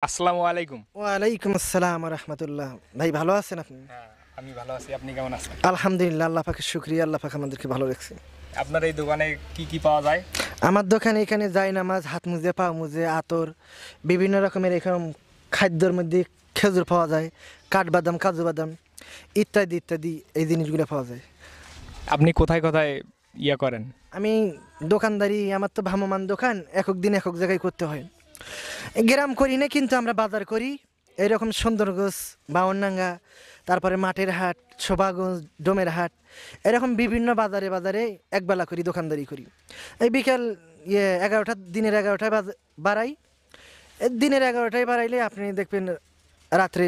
আসসালামু আলাইকুম। ওয়ালাইকুম আসসালাম রাহমাতুল্লাহ। ভাই ভালো আছেন আপনি? হ্যাঁ, আমি ভালো আছি। আপনি কেমন আছেন? আলহামদুলিল্লাহ, আল্লাহ পাকের শুকরিয়া, আল্লাহ পাক আমাদেরকে ভালো রাখছে। আপনার এই দোকানে কি পাওয়া যায়? আমার দোকানে এখানে জায়নামাজ, হাত মুজে, পা মুজে, আতর, বিভিন্ন রকমের এরকম খাদ্যের মধ্যে খেজুর পাওয়া যায়, কাঠবাদাম, কাজু বাদাম ইত্যাদি ইত্যাদি এই জিনিসগুলো পাওয়া যায়। আপনি কোথায় কোথায় করেন? আমি দোকানদারি, আমার তো ভ্রাম্যমান দোকান, একক দিন একক জায়গায় করতে হয়। গ্রাম করি না, কিন্তু আমরা বাজার করি। এরকম সুন্দরগঞ্জ, বাউনডাঙ্গা, তারপরে মাঠের হাট, শোভাগঞ্জ, ডোমের হাট, এরকম বিভিন্ন বাজারে বাজারে একবেলা করি, দোকানদারি করি। এই বিকাল 11টা, দিনের 11টায় বাড়াই। দিনের 11টায় বাড়াইলে আপনি দেখবেন রাত্রে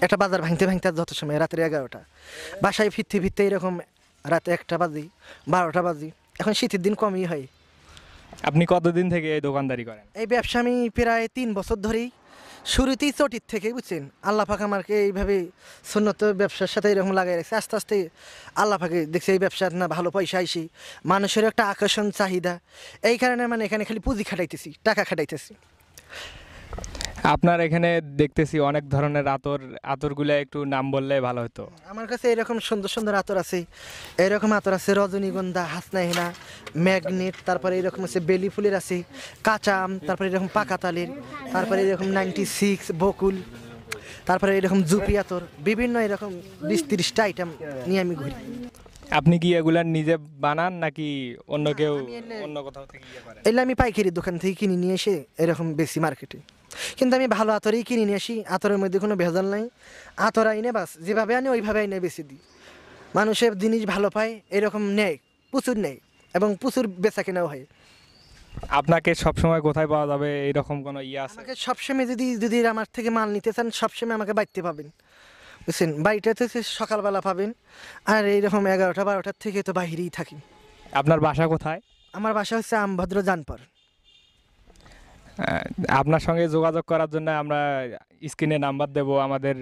একটা বাজার ভাঙতে ভাঙতে যত সময় রাত্রে 11টা, বাসায় ফিরতে ফিরতে এরকম রাতে 1টা বাজি, 12টা বাজি। এখন শীতের দিন কমই হয়। আপনি কতদিন থেকে এই দোকানদারি করেন? এই ব্যবসা আমি প্রায় 3 বছর ধরেই, শুরুতেই চটির থেকে, বুঝছেন, আল্লাহ পাক আমাকে এইভাবে সুন্নত ব্যবসার সাথে এরকম লাগাই রাখছে। আস্তে আস্তে আল্লাহ পাকে দেখছি এই ব্যবসার না ভালো পয়সা আইসি, মানুষের একটা আকর্ষণ চাহিদা, এই কারণে মানে এখানে খালি পুঁজি খাটাইতেছি, টাকা খাটাইতেছি। আপনার এখানে দেখতেছি অনেক ধরনের আতরগুলো একটু নাম বললে ভালো হতো। আমার কাছে এরকম সুন্দর সুন্দর আতর আছে। এরকম আতর আছে রজনীগন্ধা, হাসনাহেনা, ম্যাগনেট, তারপরে এরকম আছে বেলি ফুলের আছে, কাঁচা আম, তারপরে এরকম পাকা তালের, তারপরে এরকম 96 বকুল, তারপরে এরকম জুপি আতর, বিভিন্ন এরকম 20-30টা আইটেম নিয়ে আমি ঘুরি। আপনি কি এগুলা নিজে বানান নাকি অন্য কেউ অন্য কোথাও থেকে করেন? এগুলো আমি পাইকারি দোকান থেকে কিনে নিয়ে এসে এরকম বেশি মার্কেটে, কিন্তু আমি ভালো আতরই কিনে নিয়ে আসি। আতরের মধ্যে কোনো ভেজাল নাই। আতর আইনে বাস যেভাবে আনি ওইভাবে আইনে বেশি দিই। মানুষের জিনিস ভালো পায়, এরকম নেয়, প্রচুর নেয়, এবং প্রচুর বেচা কেনাও হয়। আপনাকে সবসময় কোথায় পাওয়া যাবে এরকম কোনো আছে? আমাকে সবসময় যদি যদি আমার থেকে মাল নিতে চান, সবসময় আমাকে বাড়িতে পাবেন, বুঝছেন। বাড়িটাতে সকালবেলা পাবেন, আর এইরকম 11টা-12টার থেকে তো বাহিরেই থাকি। আপনার বাসা কোথায়? আমার বাসা হচ্ছে আমভদ্র জানপার। আপনার সঙ্গে যোগাযোগ করার জন্য আমরা স্ক্রিনে নাম্বার দেব, আমাদের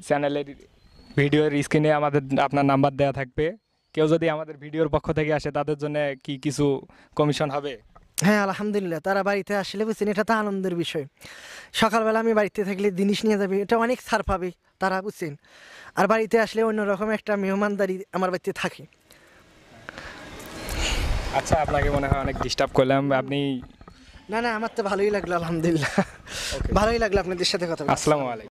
চ্যানেলের ভিডিওর স্ক্রিনে আপনার নাম্বার দেওয়া থাকবে। কেউ যদি আমাদের ভিডিওর পক্ষ থেকে আসে তাদের জন্য কি কিছু কমিশন হবে? হ্যাঁ, আলহামদুলিল্লাহ, তারা বাড়িতে আসলে, বুঝছেন, এটা তো আনন্দের বিষয়। সকালবেলা আমি বাড়িতে থাকলে জিনিস নিয়ে যাবে, এটা অনেক ছাড় পাবে তারা, বুঝছেন। আর বাড়িতে আসলে অন্যরকম একটা মেহমানদারি আমার বাড়িতে থাকে। আচ্ছা, আপনাকে মনে হয় অনেক ডিস্টার্ব করলাম। আপনি না না, আমার তো ভালোই লাগলো, আলহামদুলিল্লাহ। ভালোই লাগলো আপনাদের সাথে কথা বলে। আসসালামু আলাইকুম।